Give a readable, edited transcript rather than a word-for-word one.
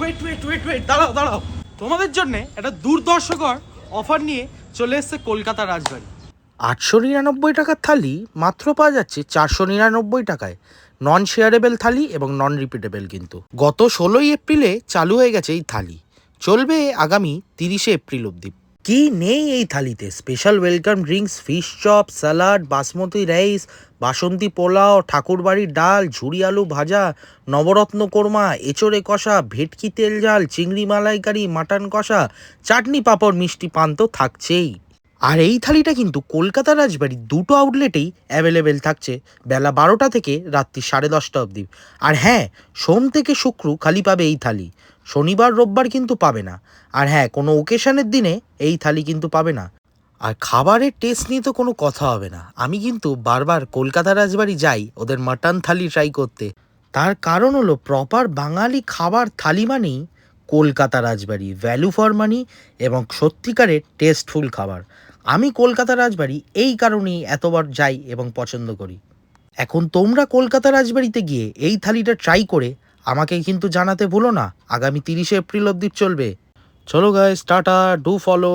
Wait wait wait wait, দাঁড়াও দাঁড়াও। তোমাদের জন্য একটা দুর্দর্শকর অফার নিয়ে চলে এসেছে কলকাতা রাজবাড়ি। 899 টাকার থালি মাত্র পাওয়া যাচ্ছে 499 টাকায়। নন শেয়ারেবল থালি এবং নন রিপিটেবল। কিন্তু গত 16ই এপ্রিলে চালু হয়ে গেছে এই থালি, চলবে আগামী 30শে এপ্রিল অবধি। কি নেই এই থালিতে? Special welcome drinks, fish chop, salad, basmati rice, basanti pulao, ঠাকুরবাড়ির ডাল, ঝুরি আলু ভাজা, নবরত্ন কোরমা, এঁচড়ে কষা, ভেটকি তেল ঝাল, চিংড়ি মালাইকারি, মাটন কষা, চাটনি পাঁপড়, মিষ্টি পান তো থাকছেই। আর এই থালিটা কিন্তু কলকাতা রাজবাড়ির দুটো আউটলেটেই অ্যাভেলেবেল থাকছে বেলা 12টা থেকে রাত্রি 10:30 অবধি। আর হ্যাঁ, সোম থেকে শুক্র খালি পাবে এই থালি, শনিবার রোববার কিন্তু পাবে না। আর হ্যাঁ, কোনো ওকেশনের দিনে এই থালি কিন্তু পাবে না। আর খাবারের টেস্ট নিয়ে তো কোনো কথা হবে না, আমি কিন্তু বারবার কলকাতা রাজবাড়ি যাই ওদের মাটন থালি ট্রাই করতে। তার কারণ হলো প্রপার বাঙালি খাবার থালি মানেই কলকাতা রাজবাড়ি, ভ্যালু ফর মানি এবং সত্যিকারের টেস্টফুল খাবার। আমি কলকাতা রাজবাড়ি এই কারণেই এতবার যাই এবং পছন্দ করি। এখন তোমরা কলকাতা রাজবাড়িতে গিয়ে এই থালিটা ট্রাই করে আমাকে কিন্তু জানাতে ভুলো না। আগামী 30শে এপ্রিল অবধি চলবে। চলো গাইস, টাটা, ডু ফলো।